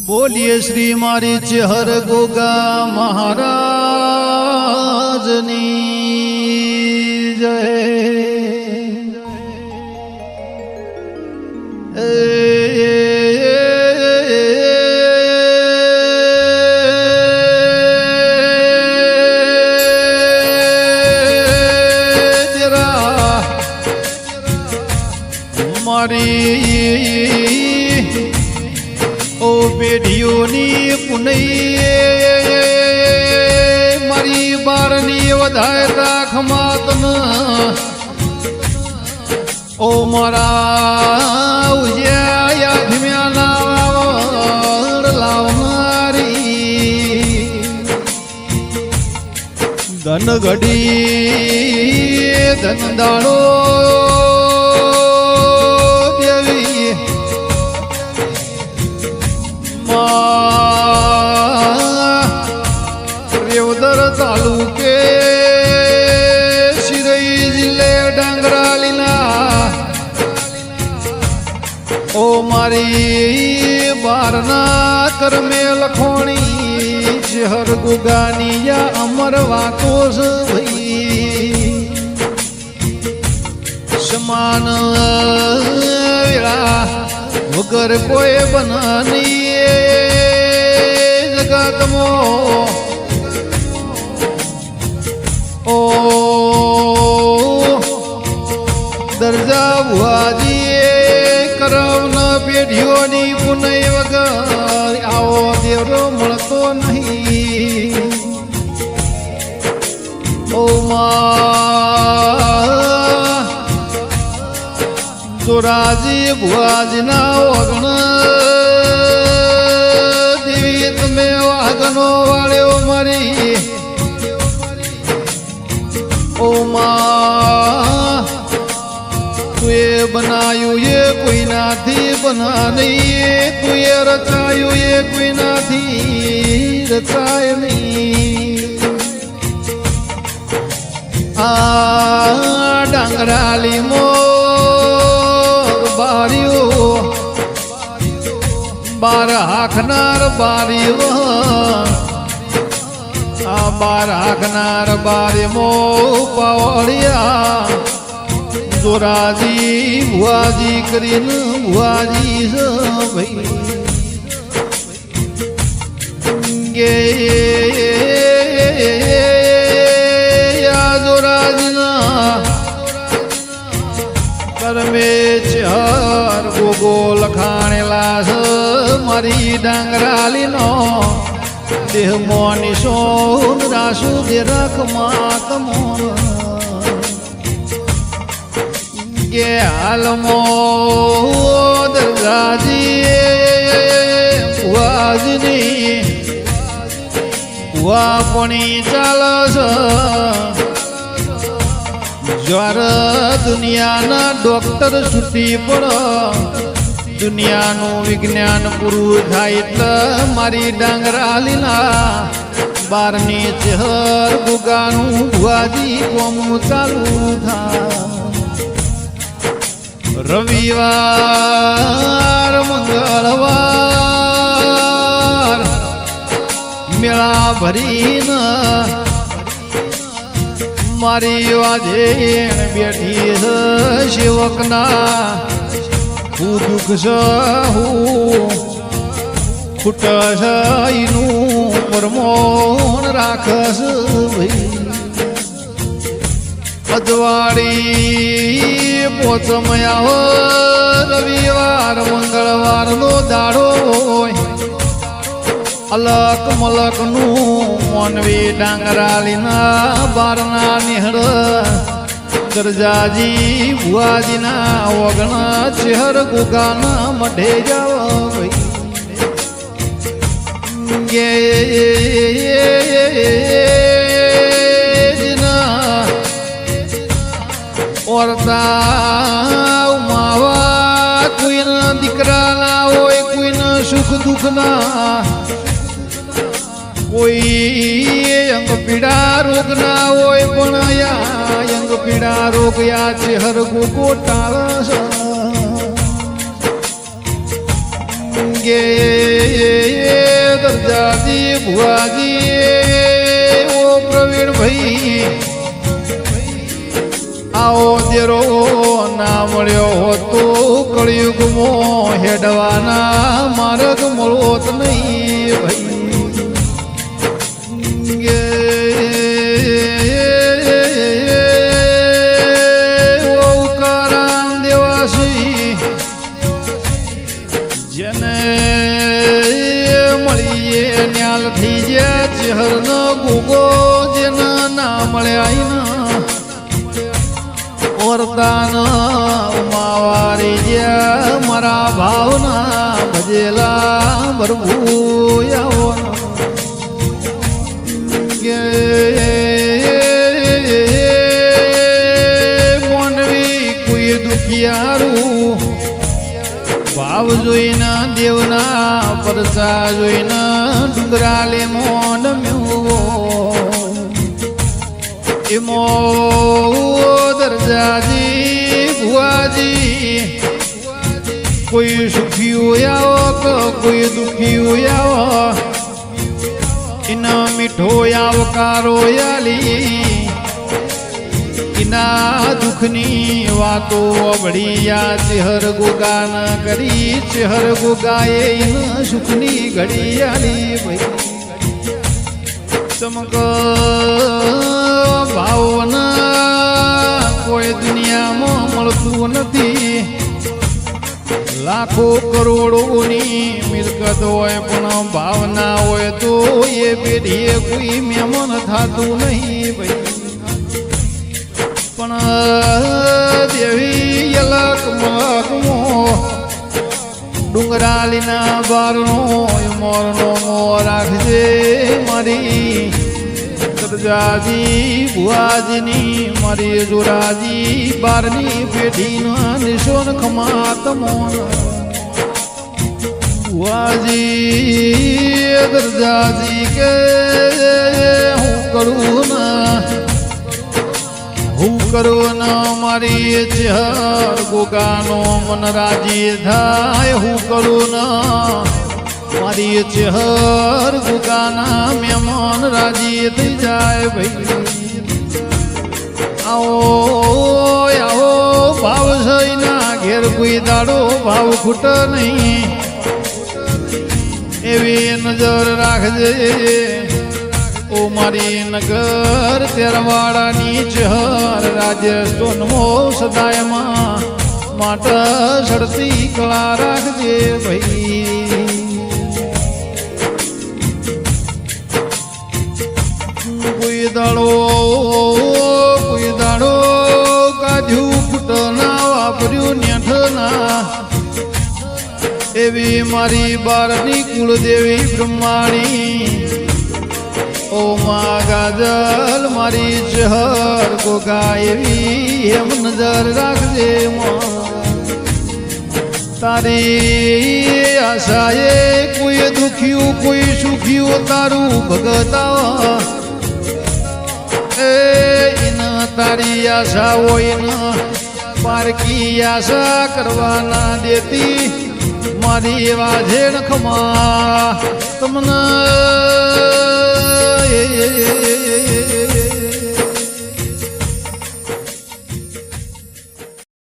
बोलिए श्री मारी चहर गोगा महाराजनी जय। मारी ओ बेडियोनी पुनई मारी बारनी वधाय राख मातन ओ मारा उज्या धीम्या लावणारी धन घडी धन दाड़ो रेवदर तालुके शिरई जिल्ले डांगरालीना ओ मारी बारना करमे लखोणी शहर गुगानी या अमर वातोस भई समान वेळा वगर कोई बनानी जगत मो ओ दर्जा भुआजी करवना पेढ़ियोनी पुनई वगर आओ देवरो मळतो नहीं ओ जोराजी भुआजी ना वगण देवी तुम्हें वागनो वाले ओ मरी ओ माँ तुए बनायु ये कोई ना थी बना नहीं तुए रचायु ये कोई ना थी रचाय नहीं आ डांगराली मो बारियो बार हाखनार बारियो आ बार हाखनार बारी मो पावड़िया जोराजी भुआजी करीन भुआजी भाई गे या जोराजी ना करमे चहर गोगो लखाणे लास मारी डांगराली नो देह मोनी सोन रासु दे रख मात मोन गे हाल मो दरगाजी भुआजनी भुआ पणी चालस ज्वर दुनिया ना डॉक्टर छुट्टी पड़ दुनिया नु विज्ञान पूरु थाय એટલે મારી ડાંગરાલીના બારની ચહર ગુગાનું ભુઆજી કોમ ચાલુ થા રવિવાર મંગળવાર મેળા ભરીને મારી વાજે બેઠી સેવકના હું દુઃખ સહુ ખૂટસ એનું પરમોન રાખસ ભાઈ અજવાળી પોચમયા રવિવાર મંગળવારનો દાડો અલક મલકનું મોનવી ડાંગરાલીના બારના નિહળ દરજાજી ભુઆજીના વગણા ચહેર ગુગાના મઢે જાવ ગે ઓરતા માવા કોઈના દીકરા ના હોય કોઈના સુખ દુઃખ ના कोई अंग पीड़ा रोग ना होय पण या अंग पीड़ा रोग या चेहर गो टाळस गे દરજાજી ભુવાજી ઓ પ્રવીણ ભાઈ આવો દેરો ના મળ્યો હોતો કળિયુગમાં હેડવાના માર્ગ મળોત નહીં ભાઈ થઈ ગયા ચહેર નો ગુગો જેના ના મળ્યા ઓરતાન માવારી ગયા મારા ભાવના ભજેલા ભરભૂયાઓ મોનવી કોઈ દુખિયારું ભાવ જોઈને દેવના પરસા જોઈને ડુંગરાલે મોન મેવો એમો દરજાજી ભુવાજી કોઈ સુખીઓ આવો કે કોઈ દુખીઓ આવો એના મીઠો આવકારો આલી ના દુઃખની વાતો અબળિયા ચહેર ગુગાન કરી ચહેર ગુગાએ સુખની ઘડિયાળી ભાઈ ચમક ભાવના કોઈ દુનિયામાં મળતું નથી લાખો કરોડોની મિલકત હોય પણ ભાવના હોય તો એ પેઢીએ કોઈ મહેમાન થતું નહીં ભાઈ પણ દેવી અલક મગમો ડુંગરાલીના બારનો મોરનો મો રાખજે મારી દરજાજી ભુવાજીની મારી જોરાજી બારની પેઢીના નિશોન ખમાત મોન ભુવાજી દરજાજી કે હું કરું ના હું કરું ન મારી ચહેર ગોગાનો મન રાજી થાય હું કરું ન મારી ચહેર ગોગાના મહેમાન રાજી થઈ જાય ભાઈ આવો આવો ભાવ સઈના ઘેર કોઈ દાડો ભાવ ખૂટ નહીં એવી નજર રાખજે ઓ મારી નગર તેરવાડાની ચહેર રાજસ્થાનમો સદાયમાં માટા સડતી કળા રાખજે ભાઈ કોઈ દાડો કાઢ્યું ફૂટ ના વાપર્યું નેઠ ના એવી મારી બારની કુળદેવી બ્રહ્માણી ઓ મા ગાજલ મારી ચહેર ગોગા એવી એમ નજર રાખજે તારી આશાએ કોઈ દુખ્યું કોઈ સુખ્યું તારું ભગતા એના તારી આશા હોય ને પારકી આશા કરવાના દેતી મારી એવા ઝેણ ખમા તમને